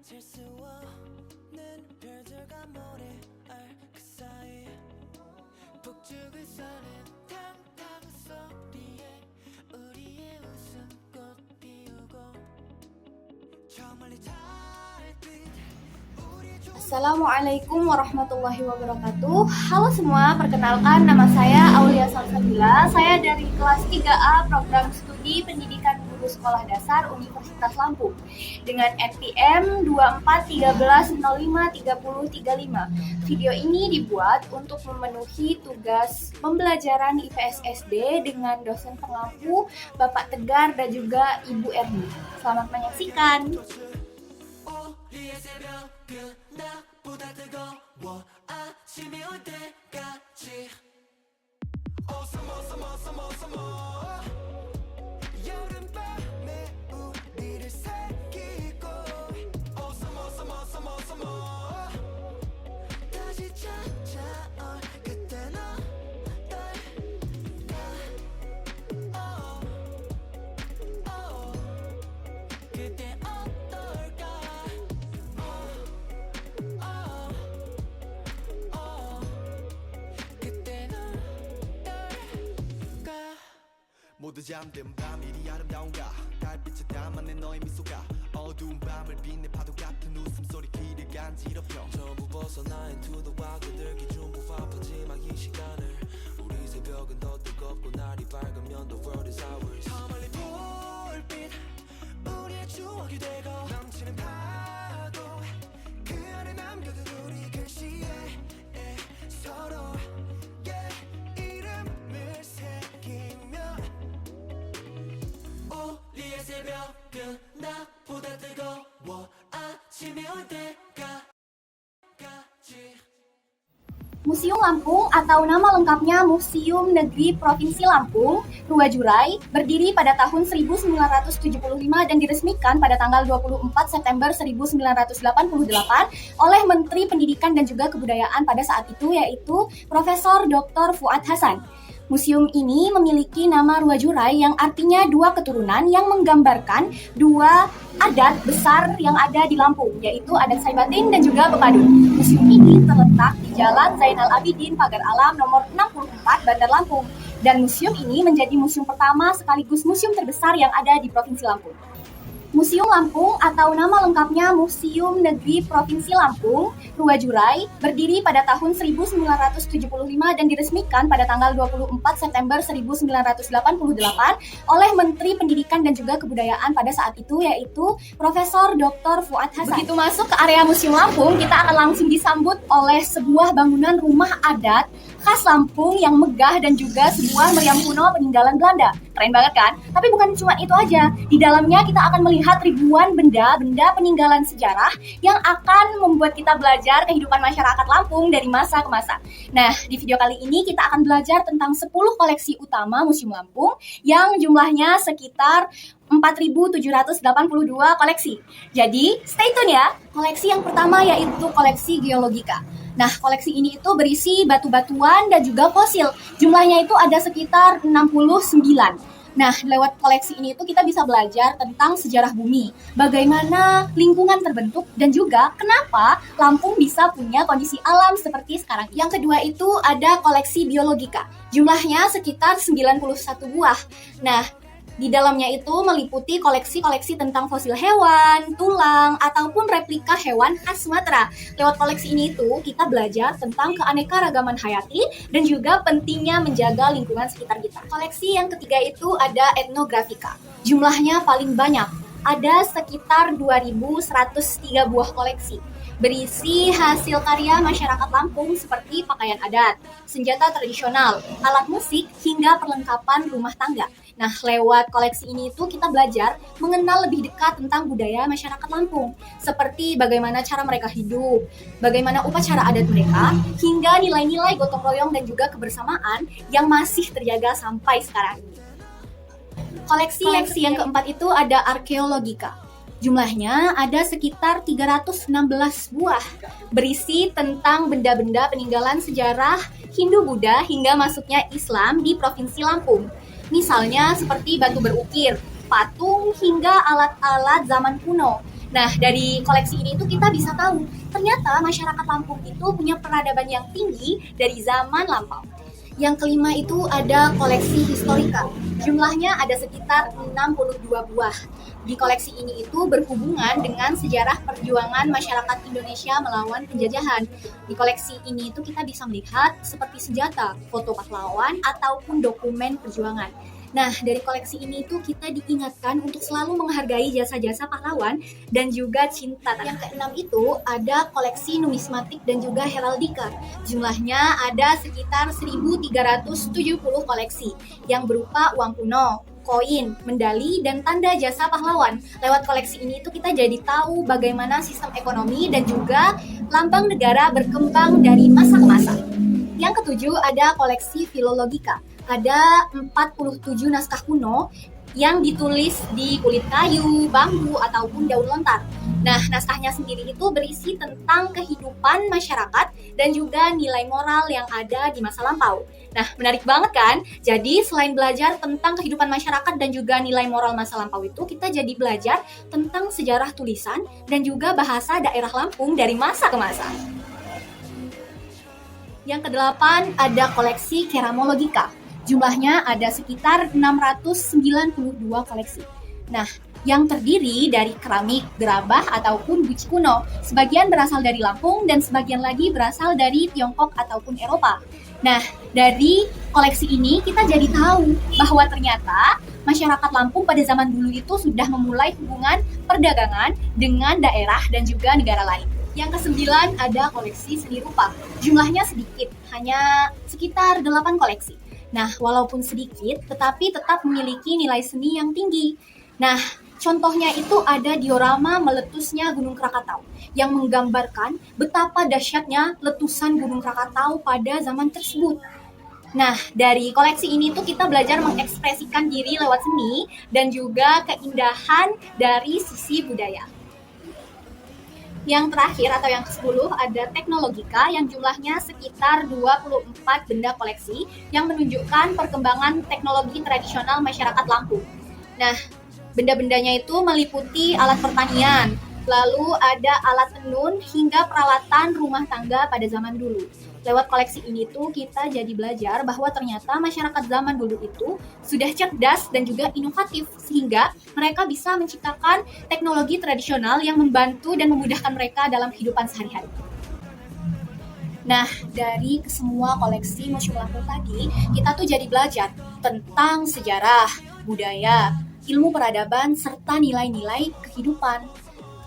멈출 수 없는 별들과 모래알 그 사이 북쪽을 서는 탕탕 소리에 우리의 웃음꽃 피우고 저 멀리 달빛 Assalamualaikum warahmatullahi wabarakatuh. Halo semua, perkenalkan nama saya Aulia Salsabila. Saya dari kelas 3A Program Studi Pendidikan Guru Sekolah Dasar Universitas Lampung dengan NPM 2413053035. Video ini dibuat untuk memenuhi tugas pembelajaran IPS SD dengan dosen pengampu Bapak Tegar dan juga Ibu Erni. Selamat menyaksikan. 우리의 새벽은 나보다 뜨거워 아침이 올 때까지 Oh summer summer summer summer 여름밤에 우리를 새기고 Oh summer summer summer summer 다시 찾아올 그때 그때 어떨까 모두 잠든 밤 이리 아름다운가 달빛에 담아낸 너의 미소가 어두운 밤을 빛내 파도 같은 웃음소리 귀를 간지럽혀 전부 벗어나 into the wild 그들기 중부 바쁘지만 이 시간을 우리 새벽은 더 뜨겁고 날이 밝으면 the world is ours 저 멀리 불빛 우리의 추억이 되고 넘치는 파도 그 안에 남겨둔 우리 글씨에 서로의 이름을 새기며 우리의 새벽은 나보다 뜨거워 아침이 올 때까지 Museum Lampung atau nama lengkapnya Museum Negeri Provinsi Lampung, Ruwajurai, berdiri pada tahun 1975 dan diresmikan pada tanggal 24 September 1988 oleh Menteri Pendidikan dan juga Kebudayaan pada saat itu yaitu Profesor Dr. Fuad Hasan. Museum ini memiliki nama Ruwajurai yang artinya dua keturunan yang menggambarkan dua adat besar yang ada di Lampung, yaitu adat Saibatin dan juga Pepadun. Museum ini terletak di Jalan Zainal Abidin Pagar Alam nomor 64 Bandar Lampung. Dan museum ini menjadi museum pertama sekaligus museum terbesar yang ada di Provinsi Lampung. Museum Lampung atau nama lengkapnya Museum Negeri Provinsi Lampung, Ruwajurai, berdiri pada tahun 1975 dan diresmikan pada tanggal 24 September 1988 oleh Menteri Pendidikan dan juga Kebudayaan pada saat itu yaitu Profesor Dr. Fuad Hasan. Begitu masuk ke area Museum Lampung, kita akan langsung disambut oleh sebuah bangunan rumah adat khas Lampung yang megah dan juga sebuah meriam kuno peninggalan Belanda. Keren banget kan? Tapi bukan cuma itu aja. Di dalamnya kita akan melihat ribuan benda-benda peninggalan sejarah yang akan membuat kita belajar kehidupan masyarakat Lampung dari masa ke masa. Nah, di video kali ini kita akan belajar tentang 10 koleksi utama Museum Lampung yang jumlahnya sekitar 4.782 koleksi. Jadi, stay tune ya. Koleksi yang pertama yaitu koleksi geologika. Nah, koleksi ini itu berisi batu-batuan dan juga fosil. Jumlahnya itu ada sekitar 69. Nah, lewat koleksi ini itu kita bisa belajar tentang sejarah bumi, bagaimana lingkungan terbentuk, dan juga kenapa Lampung bisa punya kondisi alam seperti sekarang. Yang kedua itu ada koleksi biologika. Jumlahnya sekitar 91 buah. Nah, di dalamnya itu meliputi koleksi-koleksi tentang fosil hewan, tulang, ataupun replika hewan khas Sumatera. Lewat koleksi ini itu kita belajar tentang keanekaragaman hayati dan juga pentingnya menjaga lingkungan sekitar kita. Koleksi yang ketiga itu ada etnografika. Jumlahnya paling banyak, ada sekitar 2.103 buah koleksi. Berisi hasil karya masyarakat Lampung seperti pakaian adat, senjata tradisional, alat musik, hingga perlengkapan rumah tangga. Nah, lewat koleksi ini itu kita belajar mengenal lebih dekat tentang budaya masyarakat Lampung, seperti bagaimana cara mereka hidup, bagaimana upacara adat mereka, hingga nilai-nilai gotong royong dan juga kebersamaan yang masih terjaga sampai sekarang. Koleksi yang keempat itu ada arkeologika. Jumlahnya ada sekitar 316 buah, berisi tentang benda-benda peninggalan sejarah Hindu-Buddha hingga masuknya Islam di Provinsi Lampung. Misalnya seperti batu berukir, patung, hingga alat-alat zaman kuno. Nah, dari koleksi ini tuh kita bisa tahu, ternyata masyarakat Lampung itu punya peradaban yang tinggi dari zaman lampau. Yang kelima itu ada koleksi historika. Jumlahnya ada sekitar 62 buah. Di koleksi ini itu berhubungan dengan sejarah perjuangan masyarakat Indonesia melawan penjajahan. Di koleksi ini itu kita bisa melihat seperti senjata, foto pahlawan, ataupun dokumen perjuangan. Nah, dari koleksi ini tuh kita diingatkan untuk selalu menghargai jasa-jasa pahlawan dan juga cinta tanah. Yang keenam itu ada koleksi numismatik dan juga heraldika. Jumlahnya ada sekitar 1.370 koleksi yang berupa uang kuno, koin, medali, dan tanda jasa pahlawan. Lewat koleksi ini tuh kita jadi tahu bagaimana sistem ekonomi dan juga lambang negara berkembang dari masa ke masa. Yang ketujuh ada koleksi filologika. Ada 47 naskah kuno yang ditulis di kulit kayu, bambu, ataupun daun lontar. Nah, naskahnya sendiri itu berisi tentang kehidupan masyarakat dan juga nilai moral yang ada di masa lampau. Nah, menarik banget kan? Jadi, selain belajar tentang kehidupan masyarakat dan juga nilai moral masa lampau itu, kita jadi belajar tentang sejarah tulisan dan juga bahasa daerah Lampung dari masa ke masa. Yang kedelapan ada koleksi keramologika. Jumlahnya ada sekitar 692 koleksi. Nah, yang terdiri dari keramik, gerabah, ataupun guci kuno. Sebagian berasal dari Lampung dan sebagian lagi berasal dari Tiongkok ataupun Eropa. Nah, dari koleksi ini kita jadi tahu bahwa ternyata masyarakat Lampung pada zaman dulu itu sudah memulai hubungan perdagangan dengan daerah dan juga negara lain. Yang kesembilan ada koleksi seni rupa. Jumlahnya sedikit, hanya sekitar 8 koleksi. Nah, walaupun sedikit, tetapi tetap memiliki nilai seni yang tinggi. Nah, contohnya itu ada diorama meletusnya Gunung Krakatau yang menggambarkan betapa dahsyatnya letusan Gunung Krakatau pada zaman tersebut. Nah, dari koleksi ini tuh kita belajar mengekspresikan diri lewat seni dan juga keindahan dari sisi budaya. Yang terakhir atau yang ke-10 ada teknologika yang jumlahnya sekitar 24 benda koleksi yang menunjukkan perkembangan teknologi tradisional masyarakat Lampung. Nah, benda-bendanya itu meliputi alat pertanian, lalu ada alat tenun hingga peralatan rumah tangga pada zaman dulu. Lewat koleksi ini tuh kita jadi belajar bahwa ternyata masyarakat zaman dulu itu sudah cerdas dan juga inovatif sehingga mereka bisa menciptakan teknologi tradisional yang membantu dan memudahkan mereka dalam kehidupan sehari-hari. Nah, dari semua koleksi Museum Lampung tadi, kita tuh jadi belajar tentang sejarah, budaya, ilmu peradaban, serta nilai-nilai kehidupan.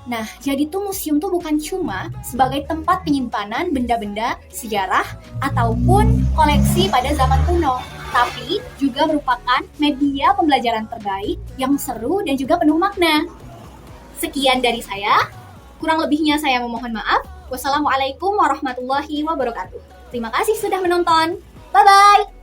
Nah, jadi tuh museum tuh bukan cuma sebagai tempat penyimpanan benda-benda sejarah ataupun koleksi pada zaman kuno, tapi juga merupakan media pembelajaran terbaik yang seru dan juga penuh makna. Sekian dari saya, kurang lebihnya saya memohon maaf. Wassalamualaikum warahmatullahi wabarakatuh. Terima kasih sudah menonton. Bye-bye!